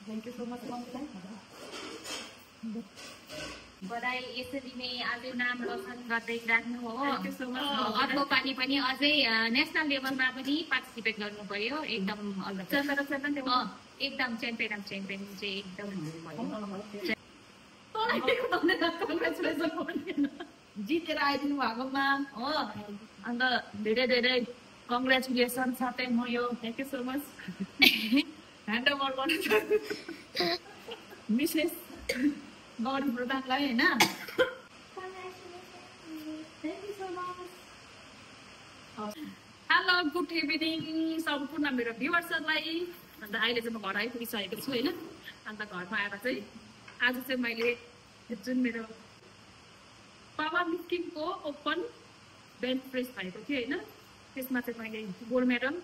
Thank you so much मम्मीलाई बधाई यसरी नै अझै नाम रोशन गर्दै राख्नु हो अर्को पालि पनि अझै नेसनल लेभलमा पनि पार्टिसिपेट गर्नु पर्यो एकदम एकदम च्याम्पियन अफ च्याम्पियन चाहिँ एकदम जितेर आइदिनु भएकोमा हो अन्त धेरै धेरै कङ्ग्रेचुलेसन साथै म यो thank you so much hand over गर्नु मिसेस गौरी प्रधानलाई होइन हेलो गुड इभिनिङ सम्पूर्ण मेरो भ्युवर्सहरूलाई अन्त अहिले चाहिँ म घर आइपुगिसकेको छु होइन अन्त घरमा आएर चाहिँ आज चाहिँ मैले जुन मेरो पावर लिफ्टिङको ओपन बेन्च प्रेस भएको थियो होइन त्यसमा चाहिँ मैले गोल्ड मेडल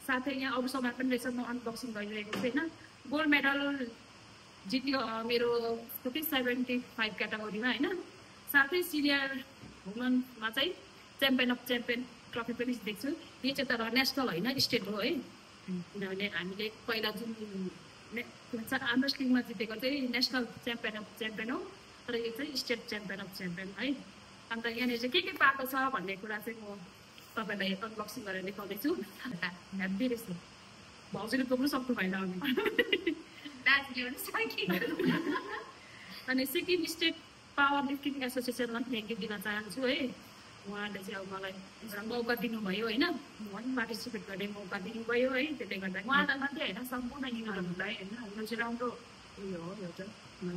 साथै यहाँ अरू सामान पनि रहेछ म अनबक्सिङ गरिरहेको छु होइन गोल्ड मेडल जित्यो मेरो 75 क्याटेगोरीमा होइन साथै सिनियर वुमनमा चाहिँ च्याम्पियन अफ च्याम्पियन ट्रफी पनि जितेको छु यो चाहिँ तर नेसनल होइन स्टेट हो है किनभने हामीले पहिला जुन आर्म रेस्लिङमा जितेको चाहिँ नेसनल च्याम्पियन अफ च्याम्पियन हो तर यो चाहिँ स्टेट च्याम्पियन अफ च्याम्पियन है अन्त यहाँनिर चाहिँ के पाएको छ भन्ने कुरा चाहिँ म तपाईँलाई अनबक्सिङ गरेर देखाउँदैछु ह्याप्पी रहेछ भाउजूले पुग्नु सक्नु भएन अनि सिक्किम स्टेट पावर लिफ्टिङ एसोसिएसनलाई थ्याङ्क यू दिन चाहन्छु है उहाँले चाहिँ अब मलाई मौका दिनुभयो होइन म पनि पार्टिसिपेट गर्ने मौका दिनुभयो है त्यसले गर्दा उहाँलाई मात्रै होइन सम्पूर्ण युनिटहरूलाई होइन यो चाहिँ राम्रो उयो हो यो चाहिँ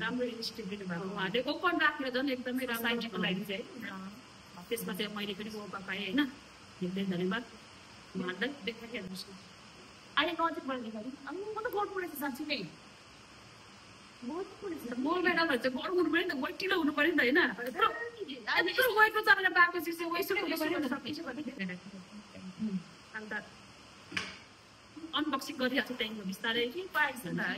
राम्रो इनिसिएटिभ दिनुभएको उहाँले ओपन राखेर झन् एकदमै राम्रो लागि चाहिँ त्यसमा चाहिँ मैले पनि मौका पाएँ होइन धेरै धन्यवाद उहाँहरूलाई देखाइहाल्नुहोस् अहिले नजिक मैले म त गोल्ड परेछ साँच्ची नै गोल्ड मेडलहरू चाहिँ गरौँ हुनु पऱ्यो नि त गइटिलो हुनु पऱ्यो नि त होइन गएको चलेर बाको चिसो वेस्ट हुनु पऱ्यो नि त अन्त अनबक्सिङ गरिहाल्छु त्यहाँदेखि बिस्तारै के पाएछ नि त है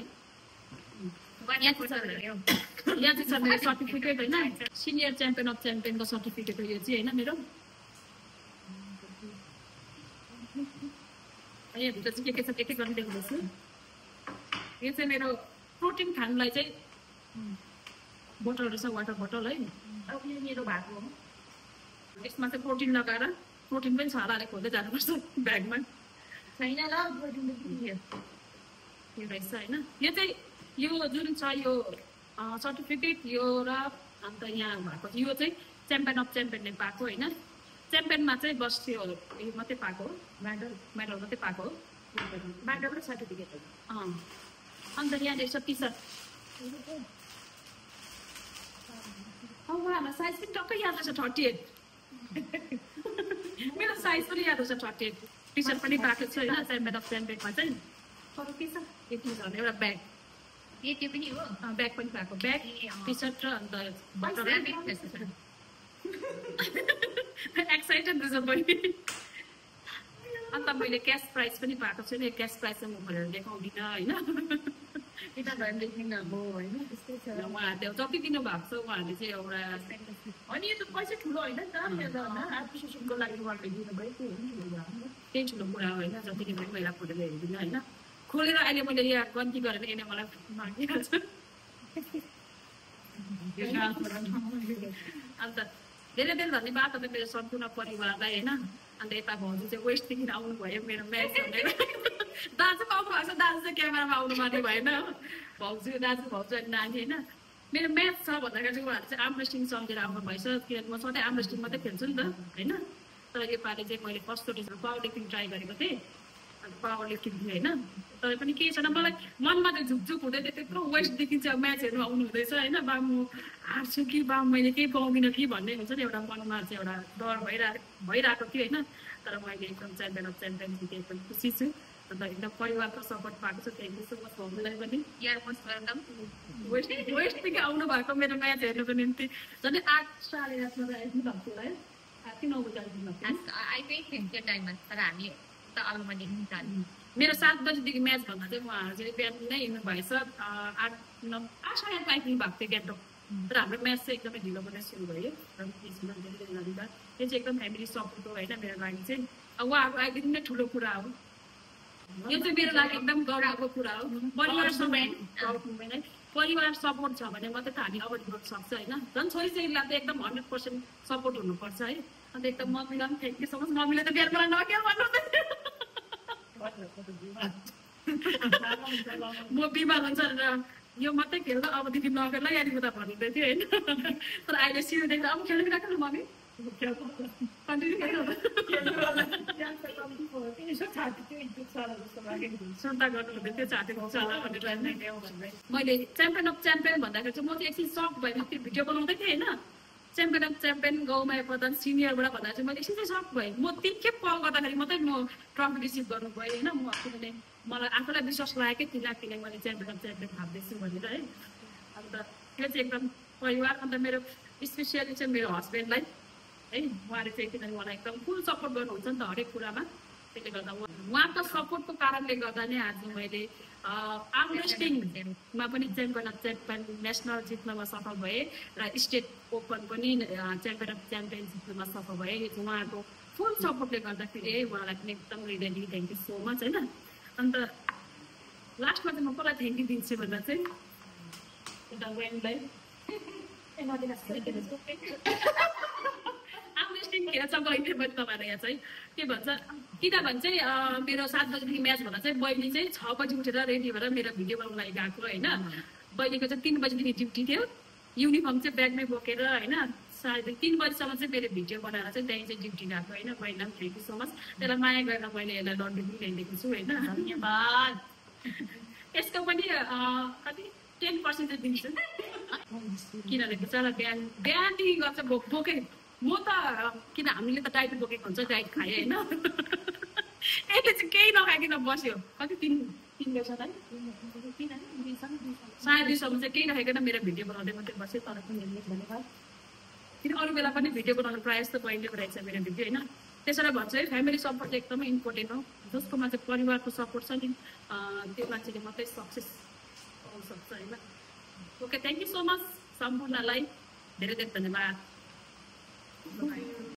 यहाँ चाहिँ छ मेरो सर्टिफिकेट होइन सिनियर च्याम्पियन अफ च्याम्पियनको सर्टिफिकेट हो यो चाहिँ होइन मेरो यहाँभित्र चाहिँ के छ के गर्नु देख्दैछु यो चाहिँ मेरो प्रोटिन खानुलाई चाहिँ बोतल रहेछ वाटर बोतल है अब यो मेरो भएको हो यसमा चाहिँ प्रोटिन लगाएर प्रोटिन पनि छ होला खोल्दै जानुपर्छ ब्यागमा छैन ल यो रहेछ होइन यो चाहिँ यो जुन छ यो सर्टिफिकेट यो र अन्त यहाँ भएको यो चाहिँ च्याम्पियन अफ च्याम्पियनले पाएको होइन च्याम्पियनमा चाहिँ बस त्यो यो मात्रै पाएको हो मेडल मात्रै पाएको हो मेडल र सर्टिफिकेट अन्त यहाँ रहेछ टी सर्ट उहाँहरूलाई साइज पनि टक्कै याद रहेछ 38 मेरो साइज पनि याद रहेछ 38 टी सर्ट पनि पाएको छ होइन च्याम्पियन अफ च्याम्पियनमा चाहिँ अरू के छ यति छ भने एउटा ब्याग त्यो पनि हो ब्याग पनि पाएको ब्याग टी सर्ट र अन्त एक्साइटेड रहेछ बहिनी अन्त मैले क्यास प्राइज पनि पाएको छु नि क्यास प्राइज चाहिँ म भनेर देखाउँदिनँ होइन किनभने लेख्दिनँ म होइन त्यस्तै छ उहाँहरूले जति दिनुभएको छ उहाँहरूले चाहिँ एउटा अनि यो त पैसा ठुलो होइन नि त एप्रिसिएसनको लागि उहाँहरूले दिनुभयो त्यही ठुलो कुरा हो होइन जति दिन पनि पहिला फोटो हेरिदिनँ होइन खोलेर अहिले मैले यहाँ गन्ती गरेर यसले मलाई मागिहाल्छ अन्त धेरै धेरै धन्यवाद तपाईँ मेरो सम्पूर्ण परिवारलाई होइन अन्त यता भाउजू चाहिँ वेस्टदेखि आउनुभयो मेरो म्याच भनेर दाजु आउनु भएको छ दाजु चाहिँ क्यामेरामा आउनु माने भएन भाउजू भाउजू अनि नानी होइन मेरो म्याच छ भन्दाखेरि चाहिँ उहाँहरू चाहिँ आर्म रेस्लिङ सम्झेर आउनु भएछ किनभने म सधैँ आर्म रेस्लिङ मात्रै खेल्छु नि त होइन तर योपालि चाहिँ मैले फर्स्टचोटि पावर लिफ्टिङ ट्राई गरेको थिएँ अन्त पावर लिफ्टिङ थिएँ होइन तर पनि केही छैन मलाई मनमा चाहिँ झुकझुक हुँदै थियो त्यत्रो वेस्टदेखि चाहिँ म्याच हेर्नु आउनु हुँदैछ होइन बा म हार्छु कि बा मैले केही पाउँदिनँ कि भन्ने हुन्छ नि एउटा मनमा चाहिँ एउटा डर भइरहेको थियो होइन तर मैले एकदम च्याम्पियन अफ च्याम्पियन जितेँ एकदम खुसी छु अन्त एकदम परिवारको सपोर्ट पाएको छु थ्याङ्क यू सो मच भाउजूलाई पनि वेस्टदेखि आउनु भएको मेरो म्याच हेर्नुको निम्ति झन् 8 साढे 8 बजी आइपुग्नु भएको थियो है 8 कि 9 बजी आइपुग्नु त्यो टाइममा तर हामी त अरूमा देख्नु चाहन्छु मेरो 7 बजीदेखि म्याच भन्दा चाहिँ उहाँहरू चाहिँ बिहान नै हिँड्नु भएछ 8 साढे 8 आइपुग्नु भएको थियो गान्तोक तर हाम्रो म्याच चाहिँ एकदमै ढिलो पनि सुरु भयो र त्यसमा धेरै धन्यवाद त्यो चाहिँ एकदम फ्यामिली सपोर्ट हो होइन मेरो लागि चाहिँ अब उहाँहरू आइदिनु नै ठुलो कुरा हो यो चाहिँ मेरो लागि एकदम गौरवको कुरा हो। परिवार सपोर्ट छ भने मात्रै त हामी अगाडि बढ्न सक्छ होइन। झन् छोरीचेलीलाई त एकदम 100% सपोर्ट हुनुपर्छ है। अन्त एकदम मम्मीलाई पनि थ्याङ्क यू सो मच। मम्मीले त बिहान मलाई नक्या भन्नु म बिमार हुन्छ र यो मात्रै खेल्दा अबदेखि नगर्ला यहाँनिर त भन्दै थियो होइन। तर अहिले सियो देख्दा अब खेलिरहेको न मम्मी सुर्ता गर्नु हुँदै थियो छाती दुख्छ होला भनेर मैले च्याम्पियन अफ च्याम्पियन भन्दाखेरि चाहिँ म चाहिँ एकछिन सक भएँ। त्यो भिडियो बनाउँदै थिएँ होइन। च्याम्पियन अफ च्याम्पियन गाउँमाया प्रधान सिनियरबाट भन्दा चाहिँ मैले एकछिन चाहिँ सक भएँ। म 3 खेप कल गर्दाखेरि मात्रै म ट्रफी रिसिभ गर्नु गएँ होइन। म किनभने मलाई आफूलाई विश्वास लागेकै थिएन मैले च्याम्पियन अफ च्याम्पियन थाप्दैछु भनेर है। अन्त त्यो चाहिँ एकदम परिवार। अन्त मेरो स्पेसियली चाहिँ मेरो हस्बेन्डलाई है, उहाँले चाहिँ किनभने मलाई एकदम फुल सपोर्ट गर्नुहुन्छ नि त हरेक कुरामा। त्यसले गर्दा उहाँको सपोर्टको कारणले गर्दा नै आज मैले आर्म रेस्लिङमा पनि च्याम्पियन अफ च्याम्पियन नेसनल जित्नमा सफल भएँ र स्टेट ओपन पनि च्याम्पियन अफ च्याम्पियन जित्नुमा सफल भएँ। यो चाहिँ उहाँको फुल सपोर्टले गर्दाखेरि उहाँलाई पनि एकदम हृदयदेखि थ्याङ्क यू सो मच होइन। अन्त लास्टमा चाहिँ म कसलाई थ्याङ्क यू दिन्छु भन्दा चाहिँ एउटा वेनलाई खेल्छ बहिनी पनि तपाईँहरू यहाँ चाहिँ के भन्छ किनभने चाहिँ मेरो 7 बजीदेखि म्याच भन्दा चाहिँ बहिनी चाहिँ 6 बजी उठेर रेडी भएर मेरो भिडियो बनाउनु लागि गएको होइन। बहिनीको चाहिँ 3 बजीदेखि ड्युटी थियो। युनिफर्म चाहिँ ब्यागमै बोकेर होइन सायद 3 बजीसम्म चाहिँ मेरो भिडियो बनाएर चाहिँ त्यहीँ चाहिँ ड्युटी गएको होइन। बहिनीलाई पनि थ्याङ्क यू सो मच। त्यसलाई माया गरेर मैले यसलाई लन्डन पनि ल्याइदिएको छु होइन। धन्यवाद। यसको पनि कति 10% चाहिँ दिन्छु किनभने बिचरा बिहानदेखि गर्छ बोके। म त किन हामीले त डाइट बोकेको हुन्छ डाइट खाएँ होइन। यसले चाहिँ केही नखाइकन बस्यो कति 3 वर्ष है 2.5 चाहिँ केही नखाइकन मेरो भिडियो बनाउँदै मात्रै बस्यो। तर पनि धन्यवाद। किन अरू बेला पनि भिडियो बनाउनु प्रयास त बहिनीको रहेछ मेरो भिडियो होइन। त्यसैले भन्छु है फ्यामिली सपोर्ट चाहिँ एकदमै इम्पोर्टेन्ट हो। जसकोमा चाहिँ परिवारको सपोर्ट छ नि त्यो मान्छेले मात्रै सक्सेस पाउन सक्छ होइन। Okay thank you so much सम्पूर्णलाई धेरै धेरै धन्यवाद।